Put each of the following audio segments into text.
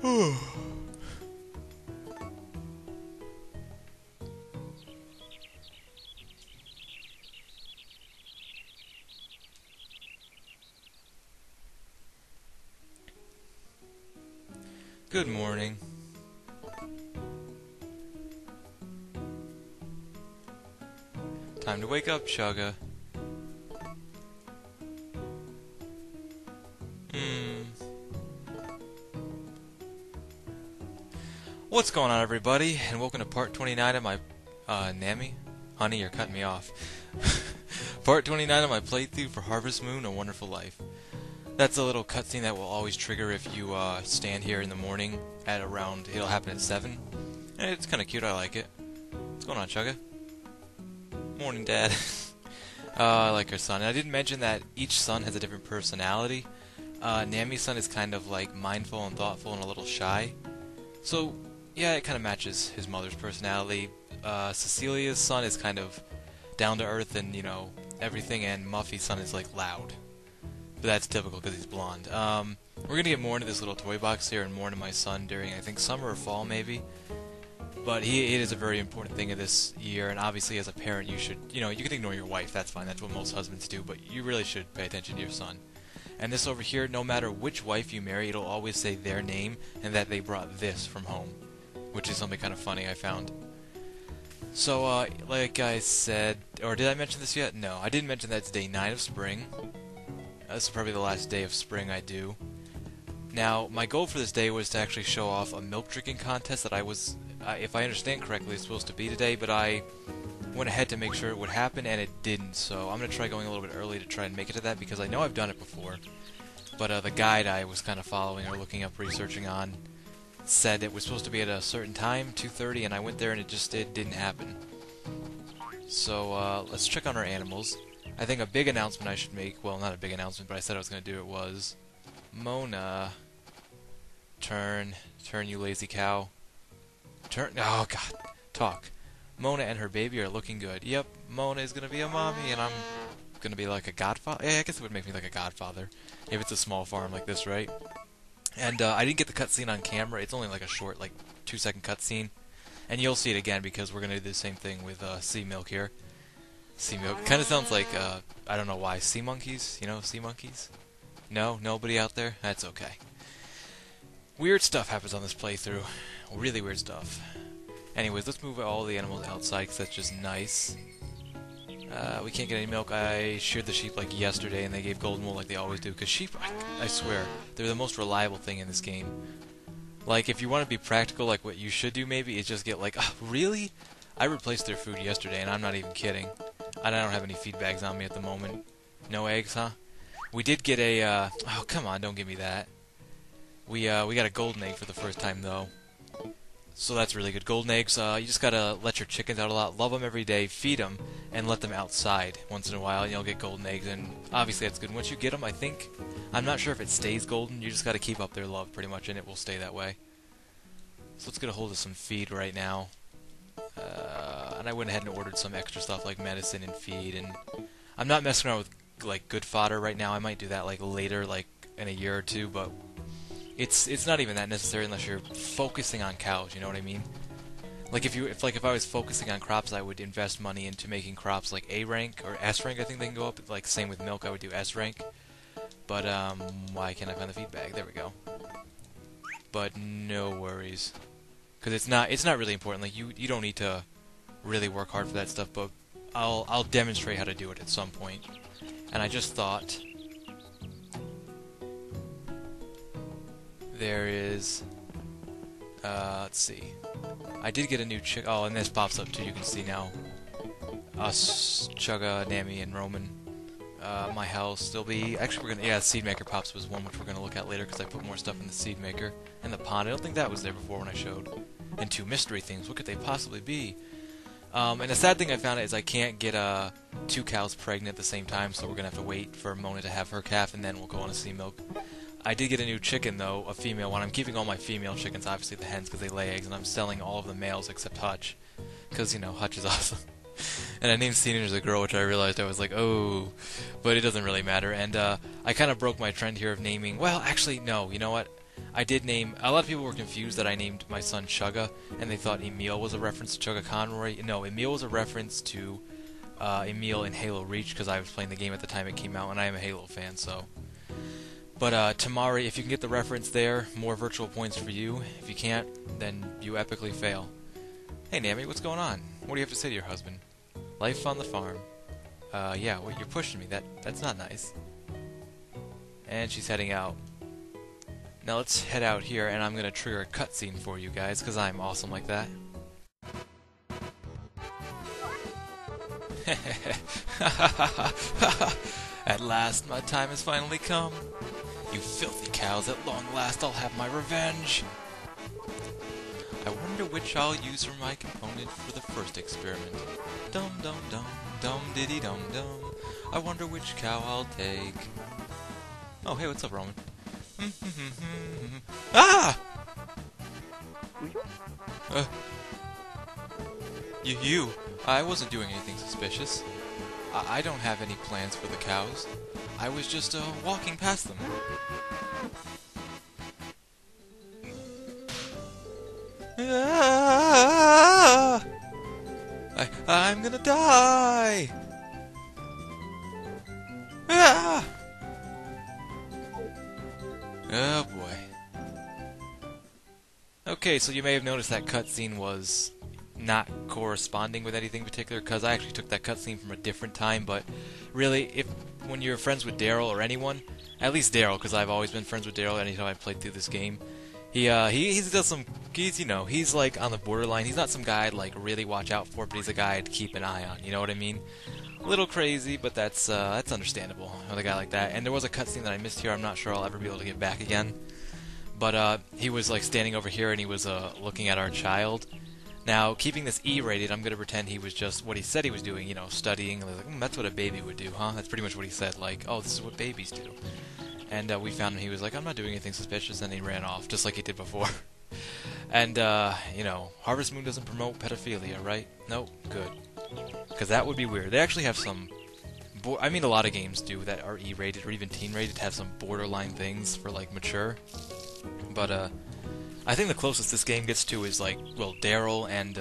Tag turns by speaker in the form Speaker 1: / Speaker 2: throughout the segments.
Speaker 1: Good morning. Time to wake up, Chugga. What's going on, everybody? And welcome to part 29 of my, Nami? Honey, you're cutting me off. Part 29 of my playthrough for Harvest Moon: A Wonderful Life. That's a little cutscene that will always trigger if you, stand here in the morning at around, it'll happen at 7. And it's kinda cute, I like it. What's going on, Chugga? Morning, Dad. I like her son. And I didn't mention that each son has a different personality. Nami's son is kind of like mindful and thoughtful and a little shy. So, yeah, it kind of matches his mother's personality. Cecilia's son is kind of down to earth and, you know, everything, and Muffy's son is like loud. But that's typical because he's blonde. We're going to get more into this little toy box here and more into my son during, I think, summer or fall maybe. But it is a very important thing of this year, and obviously as a parent you should, you know, you can ignore your wife, that's fine, that's what most husbands do, but you really should pay attention to your son. And this over here, no matter which wife you marry, it'll always say their name and that they brought this from home, which is something kind of funny I found. So, like I said, or did I mention this yet? No, I didn't mention that it's day 9 of spring. This is probably the last day of spring I do. Now, my goal for this day was to actually show off a milk drinking contest that I was, if I understand correctly, it's supposed to be today, but I went ahead to make sure it would happen, and it didn't, so I'm going to try going a little bit early to try and make it to that, because I know I've done it before, but the guide I was kind of following or looking up, researching on, said it was supposed to be at a certain time, 2:30, and I went there and it didn't happen. So, let's check on our animals. I think a big announcement I should make, well, not a big announcement, but I said I was going to do it, was Mona, turn, you lazy cow. Turn, oh god, talk. Mona and her baby are looking good. Yep, Mona is gonna be a mommy, and I'm gonna be like a godfather. Yeah, I guess it would make me like a godfather if it's a small farm like this, right? And I didn't get the cutscene on camera. It's only like a short, like 2-second cutscene, and you'll see it again because we're gonna do the same thing with sea milk here. Sea milk kind of sounds like I don't know why, sea monkeys. You know, sea monkeys. No, nobody out there. That's okay. Weird stuff happens on this playthrough. Really weird stuff. Anyways, let's move all the animals outside because that's just nice. We can't get any milk. I sheared the sheep like yesterday and they gave golden wool like they always do. Because sheep, I swear, they're the most reliable thing in this game. Like, if you want to be practical, like what you should do maybe is just get like, really? I replaced their food yesterday and I'm not even kidding. And I don't have any feed bags on me at the moment. No eggs, huh? We did get a, oh come on, don't give me that. We got a golden egg for the first time though. So that's really good. Golden eggs, you just gotta let your chickens out a lot, love them every day, feed them, and let them outside once in a while, and you'll get golden eggs, and obviously that's good. Once you get them, I think, I'm not sure if it stays golden, you just gotta keep up their love pretty much, and it will stay that way. So let's get a hold of some feed right now. And I went ahead and ordered some extra stuff like medicine and feed, and I'm not messing around with like good fodder right now. I might do that like later, like in a year or two, but it's not even that necessary unless you're focusing on cows, you know what I mean? Like if I was focusing on crops, I would invest money into making crops like A rank or S rank. I think they can go up. Like same with milk, I would do S rank. But why can't I find the feed bag? There we go. But no worries, because it's not really important. Like you don't need to really work hard for that stuff. But I'll demonstrate how to do it at some point. And I just thought, there is, let's see, I did get a new chick, oh, and this pops up too, you can see now, us, Chugga, Nami, and Roman, my house, there'll be, actually we're gonna, yeah, Seed Maker pops was one which we're gonna look at later, because I put more stuff in the Seed Maker, and the pond, I don't think that was there before when I showed, and 2 mystery things, what could they possibly be? And the sad thing I found is I can't get 2 cows pregnant at the same time, so we're gonna have to wait for Mona to have her calf, and then we'll go on to sea milk. I did get a new chicken, though, a female one. I'm keeping all my female chickens, obviously the hens, because they lay eggs, and I'm selling all of the males except Hutch, because, you know, Hutch is awesome. And I named Senior as a girl, which I realized I was like, oh, but it doesn't really matter. And I kind of broke my trend here of naming, well, actually, no, you know what? I did name... A lot of people were confused that I named my son Chugga, and they thought Emil was a reference to Chugga Conroy. No, Emil was a reference to Emil in Halo Reach, because I was playing the game at the time it came out, and I am a Halo fan, so... But Tamari, if you can get the reference there, more virtual points for you. If you can't, then you epically fail. Hey, Nami, what's going on? What do you have to say to your husband? Life on the farm. Yeah, well, you're pushing me. That's not nice. And she's heading out. Now let's head out here, and I'm going to trigger a cutscene for you guys, because I'm awesome like that. At last, my time has finally come. You filthy cows, at long last I'll have my revenge. I wonder which I'll use for my component for the first experiment. Dum dum dum, dum diddy dum dum. I wonder which cow I'll take. Oh, hey, what's up, Roman? Ah! You. I wasn't doing anything suspicious. I don't have any plans for the cows. I was just, walking past them. Ah! I'm gonna die! Ah! Oh boy. Okay, so you may have noticed that cutscene was not corresponding with anything particular, because I actually took that cutscene from a different time, but really, when you're friends with Daryl or anyone, at least Daryl, because I've always been friends with Daryl anytime I've played through this game, he does some, he's like on the borderline. He's not some guy I'd like really watch out for, but he's a guy I'd keep an eye on, you know what I mean? A little crazy, but that's understandable with a guy like that. And there was a cutscene that I missed here. I'm not sure I'll ever be able to get back again. But he was like standing over here and he was looking at our child. Now, keeping this E-rated, I'm going to pretend he was just what he said he was doing, studying. And like, that's what a baby would do, huh? That's pretty much what he said, like, oh, this is what babies do. And we found him, he was like, I'm not doing anything suspicious, and he ran off, just like he did before. And, Harvest Moon doesn't promote pedophilia, right? Nope, good. Because that would be weird. They actually have some... a lot of games do that are E-rated, or even teen-rated, have some borderline things for, like, mature. But, I think the closest this game gets to is, like, well, Daryl and,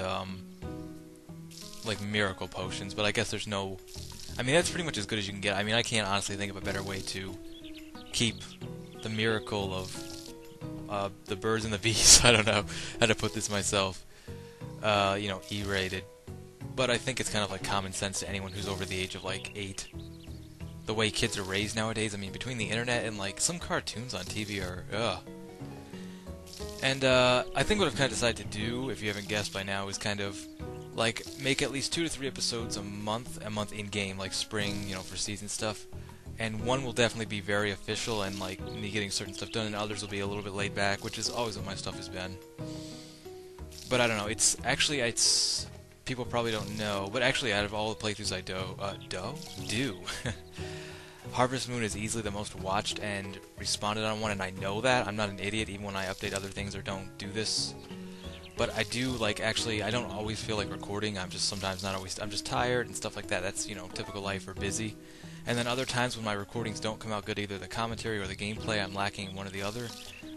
Speaker 1: like, miracle potions, but I guess there's no... that's pretty much as good as you can get. I can't honestly think of a better way to keep the miracle of the birds and the bees. I don't know how to put this myself. E-rated. But I think it's kind of like common sense to anyone who's over the age of like 8. The way kids are raised nowadays, between the internet and like some cartoons on TV are, ugh. And I think what I've kind of decided to do, if you haven't guessed by now, is kind of like make at least 2 to 3 episodes a month in game, like spring, for season stuff. And one will definitely be very official and like me getting certain stuff done, and others will be a little bit laid back, which is always what my stuff has been. But I don't know. It's people probably don't know, but actually out of all the playthroughs I do, Harvest Moon is easily the most watched and responded on one, and I know that. I'm not an idiot, even when I update other things or don't do this. But I do, I don't always feel like recording. I'm just sometimes not always, I'm just tired and stuff like that. That's, typical life or busy. And then other times when my recordings don't come out good, either the commentary or the gameplay, I'm lacking in one or the other,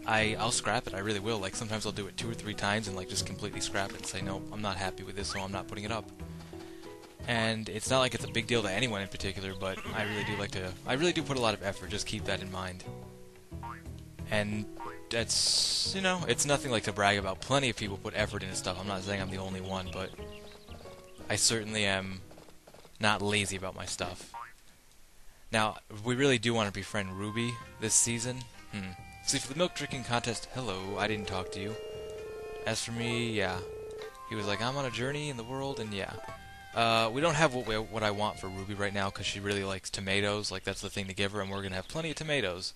Speaker 1: I'll scrap it. I really will. Like, sometimes I'll do it 2 or 3 times and, like, just completely scrap it and say, no, I'm not happy with this, so I'm not putting it up. And it's not like it's a big deal to anyone in particular, but I really do put a lot of effort. Just keep that in mind. And that's, it's nothing like to brag about. Plenty of people put effort into stuff. I'm not saying I'm the only one, but I certainly am not lazy about my stuff. Now, we really do want to befriend Ruby this season. See, for the milk drinking contest, hello, I didn't talk to you. As for me, yeah. He was like, I'm on a journey in the world, and yeah. We don't have what I want for Ruby right now, because she really likes tomatoes. Like, that's the thing to give her, and we're going to have plenty of tomatoes.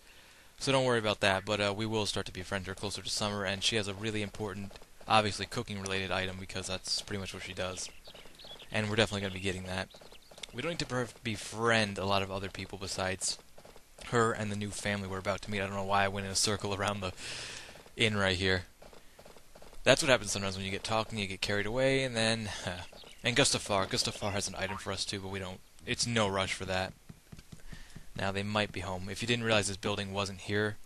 Speaker 1: So don't worry about that, but we will start to befriend her closer to summer, and she has a really important, obviously cooking-related item, because that's pretty much what she does. And we're definitely going to be getting that. We don't need to befriend a lot of other people besides her and the new family we're about to meet. I don't know why I went in a circle around the inn right here. That's what happens sometimes when you get talking, you get carried away, and then... And Gustafar has an item for us too, but we don't... It's no rush for that. Now, they might be home. If you didn't realize this building wasn't here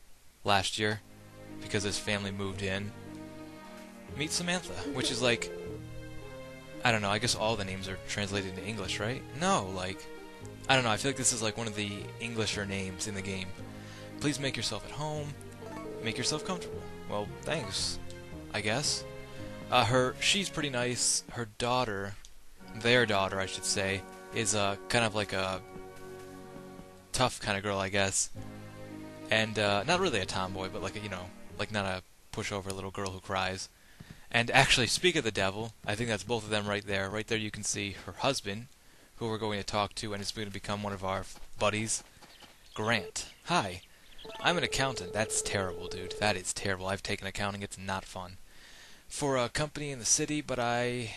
Speaker 1: last year, because his family moved in. Meet Samantha, which is like, I don't know, I guess all the names are translated into English, right? No, like, I don't know, I feel like this is like one of the Englisher names in the game. Please make yourself at home, make yourself comfortable. Well, thanks, I guess. She's pretty nice. Her daughter, their daughter, I should say, is kind of like a tough kind of girl, I guess. And not really a tomboy, but like a, like not a pushover little girl who cries. And actually, speak of the devil, I think that's both of them right there. Right there you can see her husband, who we're going to talk to, and is going to become one of our buddies. Grant. Hi. I'm an accountant. That's terrible, dude. That is terrible. I've taken accounting. It's not fun. For a company in the city, but I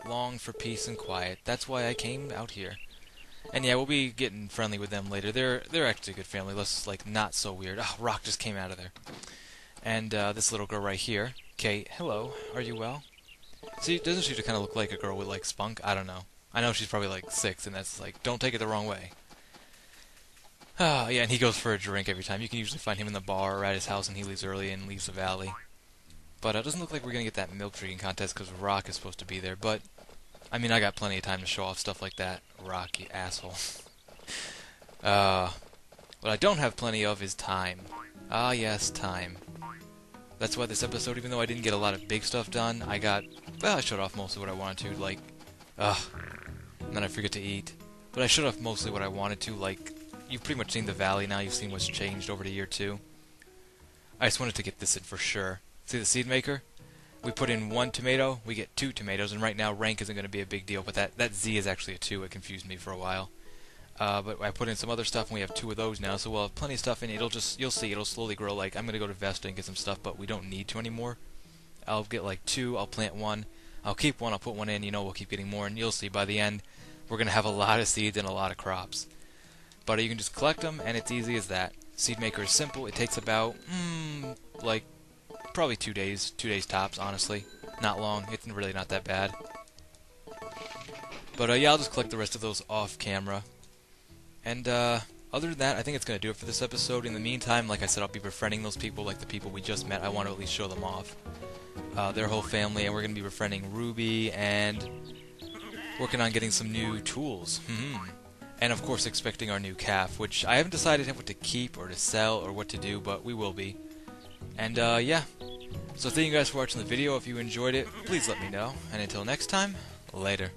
Speaker 1: long for peace and quiet. That's why I came out here. And yeah, we'll be getting friendly with them later. They're actually a good family. Let's, like, not so weird. Oh, rock just came out of there. And this little girl right here. Kate, hello. Are you well? See, doesn't she kind of look like a girl with, like, spunk? I don't know. I know she's probably, like, 6, and that's, like, don't take it the wrong way. Ah, yeah, and he goes for a drink every time. You can usually find him in the bar or at his house, and he leaves early and leaves the valley. But it doesn't look like we're going to get that milk drinking contest because Rock is supposed to be there. But, I mean, I got plenty of time to show off stuff like that. Rock, you asshole. What I don't have plenty of is time. Ah, yes, time. That's why this episode, even though I didn't get a lot of big stuff done, I showed off mostly what I wanted to, like, and then I forget to eat. But I showed off mostly what I wanted to, like, you've pretty much seen the valley now, you've seen what's changed over to year 2. I just wanted to get this in for sure. See the seed maker? We put in 1 tomato, we get 2 tomatoes, and right now rank isn't going to be a big deal, but that Z is actually a 2, it confused me for a while. But I put in some other stuff, and we have 2 of those now, so we'll have plenty of stuff in it. You'll see, it'll slowly grow. Like, I'm going to go to Vesta and get some stuff, but we don't need to anymore. I'll get like 2, I'll plant 1, I'll keep 1, I'll put 1 in, we'll keep getting more, and you'll see by the end, we're going to have a lot of seeds and a lot of crops. But you can just collect them, and it's easy as that. Seed maker is simple, it takes about, like, probably 2 days. 2 days tops, honestly. Not long, it's really not that bad. But yeah, I'll just collect the rest of those off camera. And other than that, I think it's going to do it for this episode. In the meantime, like I said, I'll be befriending those people, like the people we just met. I want to at least show them off. Their whole family, and we're going to be befriending Ruby, and working on getting some new tools. And of course, expecting our new calf, which I haven't decided what to keep, or to sell, or what to do, but we will be. And yeah. So thank you guys for watching the video. If you enjoyed it, please let me know. And until next time, later.